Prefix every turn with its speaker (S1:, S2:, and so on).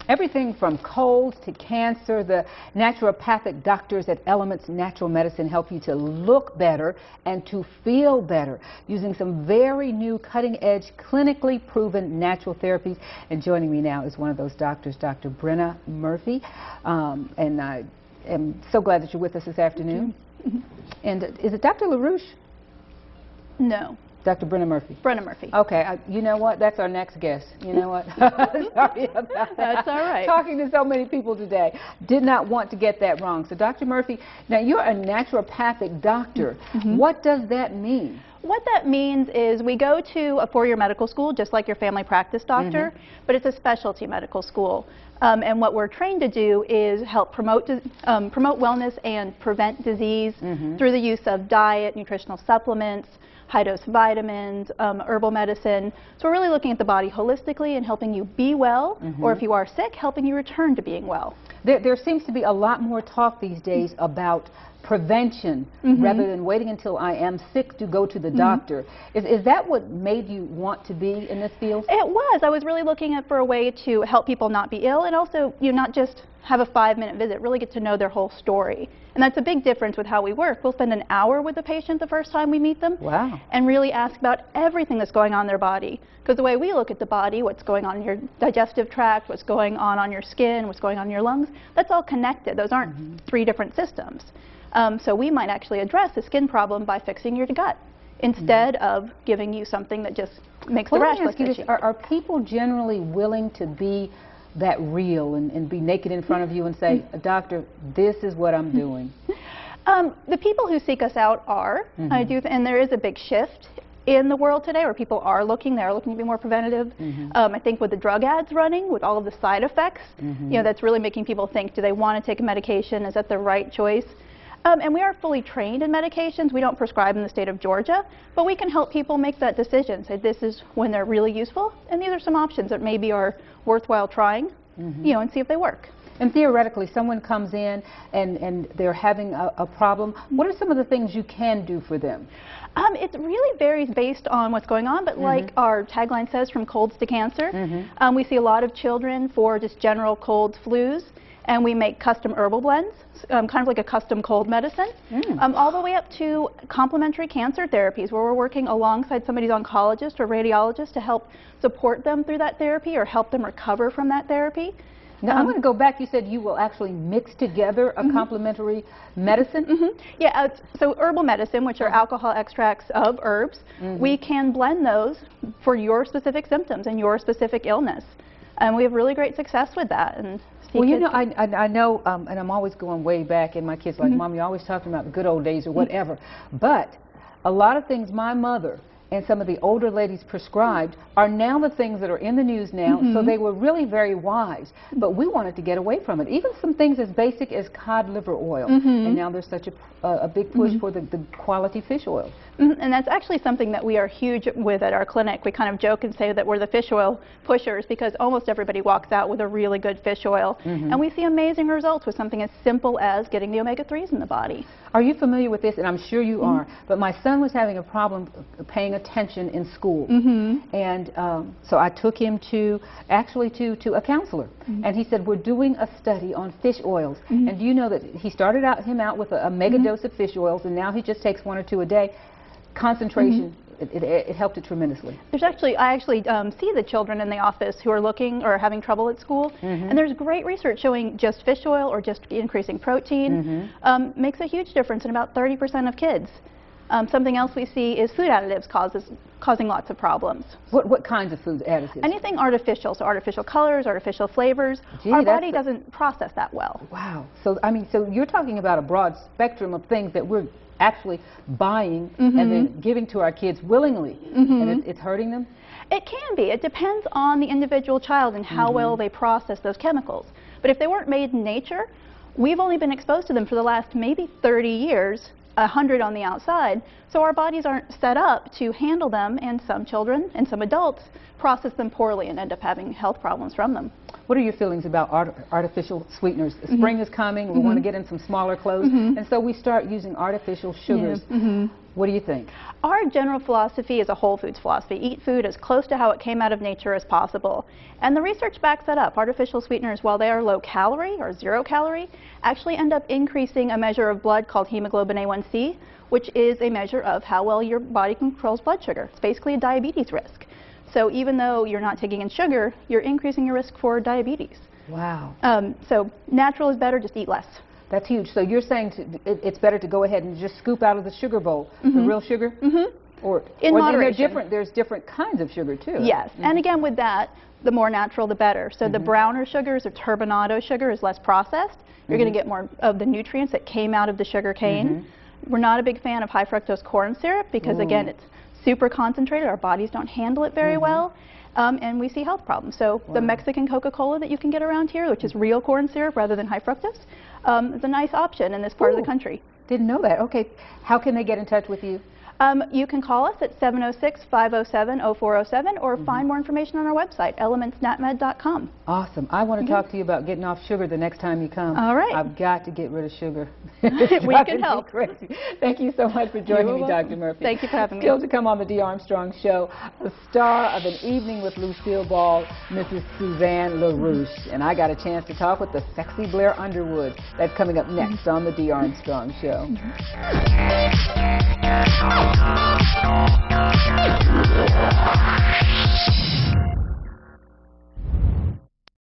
S1: Everything from colds to cancer, the naturopathic doctors at Elements Natural Medicine help you to look better and to feel better using some very new cutting-edge, clinically proven natural therapies. And joining me now is one of those doctors, Dr. Brenna Murphy. And I am so glad that you're with us this afternoon. And is it Dr. LaRouche?
S2: No.
S1: Dr. Brenna Murphy.
S2: Brenna Murphy.
S1: Okay, you know what? That's our next guest. You know what? Sorry about that.
S2: That's all right.
S1: Talking to so many people today. Did not want to get that wrong. So, Dr. Murphy, now you're a naturopathic doctor. What does that mean?
S2: What that means is we go to a four-year medical school, just like your family practice doctor, but it's a specialty medical school. And what we're trained to do is help promote wellness and prevent disease through the use of diet, nutritional supplements, high-dose vitamins, herbal medicine. So we're really looking at the body holistically and helping you be well, or if you are sick, helping you return to being well.
S1: There seems to be a lot more talk these days about prevention rather than waiting until I am sick to go to the doctor. Is that what made you want to be in this field?
S2: It was. I was really looking for a way to help people not be ill and also not just have a 5-minute visit, really get to know their whole story. And that's a big difference with how we work. We'll spend an hour with the patient the first time we meet them and really ask about everything that's going on in their body. Because the way we look at the body, what's going on in your digestive tract, what's going on your skin, what's going on in your lungs, that's all connected. Those aren't three different systems. So we might actually address the skin problem by fixing your gut instead of giving you something that just makes the rash less itchy.
S1: Are people generally willing to be that real and be naked in front of you and say, doctor, this is what I'm doing?
S2: The people who seek us out are, and there is a big shift in the world today where people are looking, to be more preventative. I think with the drug ads running, with all of the side effects, that's really making people think, do they want to take a medication? Is that the right choice? And we are fully trained in medications. We don't prescribe in the state of Georgia, but we can help people make that decision. Say this is when they're really useful, and these are some options that maybe are worthwhile trying, and see if they work.
S1: And theoretically, someone comes in and they're having a problem. What are some of the things you can do for them?
S2: It really varies based on what's going on, but like our tagline says, from colds to cancer. We see a lot of children for just general colds, flus, and we make custom herbal blends, kind of like a custom cold medicine, all the way up to complementary cancer therapies, where we're working alongside somebody's oncologist or radiologist to help support them through that therapy or help them recover from that therapy.
S1: Now, I'm going to go back. You said you will actually mix together a complementary medicine?
S2: Yeah, so herbal medicine, which are alcohol extracts of herbs, we can blend those for your specific symptoms and your specific illness. And we have really great success with that. And
S1: well, I know, and I'm always going way back, and my kids are like, Mom, you're always talking about the good old days or whatever. But a lot of things my mother and some of the older ladies prescribed are now the things that are in the news now, so they were really very wise. But we wanted to get away from it. Even some things as basic as cod liver oil, and now there's such a big push for the quality fish oil.
S2: And that's actually something that we are huge with at our clinic. We kind of joke and say that we're the fish oil pushers because almost everybody walks out with a really good fish oil. And we see amazing results with something as simple as getting the omega-3s in the body.
S1: Are you familiar with this? And I'm sure you are. But my son was having a problem paying attention in school. And so I took him to a counselor. And he said, we're doing a study on fish oils. And do you know that he started him out with a mega dose of fish oils, and now he just takes 1 or 2 a day. Concentration, it helped it tremendously.
S2: I actually see the children in the office who are looking or having trouble at school, and there's great research showing just fish oil or just increasing protein makes a huge difference in about 30% of kids. Something else we see is food additives causing lots of problems.
S1: What kinds of food additives?
S2: Anything artificial, so artificial colors, artificial flavors.
S1: Gee,
S2: our body doesn't process that well.
S1: Wow. So I mean, so you're talking about a broad spectrum of things that we're actually buying and then giving to our kids willingly, and it's hurting them?
S2: It can be. It depends on the individual child and how well they process those chemicals. But if they weren't made in nature, we've only been exposed to them for the last maybe 30 years, 100 on the outside, so our bodies aren't set up to handle them, and some children and some adults process them poorly and end up having health problems from them.
S1: What are your feelings about artificial sweeteners? Spring is coming. We want to get in some smaller clothes, and so we start using artificial sugars. What do you think?
S2: Our general philosophy is a whole foods philosophy. Eat food as close to how it came out of nature as possible. And the research backs that up. Artificial sweeteners, while they are low calorie or 0 calorie, actually end up increasing a measure of blood called hemoglobin A1C, which is a measure of how well your body controls blood sugar. It's basically a diabetes risk. So even though you're not taking in sugar, you're increasing your risk for diabetes.
S1: Wow.
S2: So natural is better, just eat less.
S1: That's huge. So you're saying it's better to go ahead and just scoop out of the sugar bowl the real sugar? Or
S2: in moderation.
S1: There's different kinds of sugar too.
S2: Yes, and again with that, the more natural the better. So the browner sugars or turbinado sugar is less processed. You're going to get more of the nutrients that came out of the sugar cane. We're not a big fan of high fructose corn syrup because again it's super concentrated. Our bodies don't handle it very well. And we see health problems. So the Mexican Coca-Cola that you can get around here, which is real corn syrup rather than high fructose, is a nice option in this part of the country.
S1: Didn't know that. Okay. How can they get in touch with you?
S2: You can call us at 706-507-0407 or find more information on our website, elementsnatmed.com.
S1: Awesome. I want to talk to you about getting off sugar the next time you come.
S2: All right.
S1: I've got to get rid of sugar.
S2: We can help.
S1: Crazy. Thank you so much for joining me, Dr. Murphy.
S2: Thank you for having me.
S1: Still to come on the Dee Armstrong Show, the star of An Evening with Lucille Ball, Mrs. Suzanne LaRouche. And I got a chance to talk with the sexy Blair Underwood. That's coming up next on the Dee Armstrong Show.
S3: Thank you.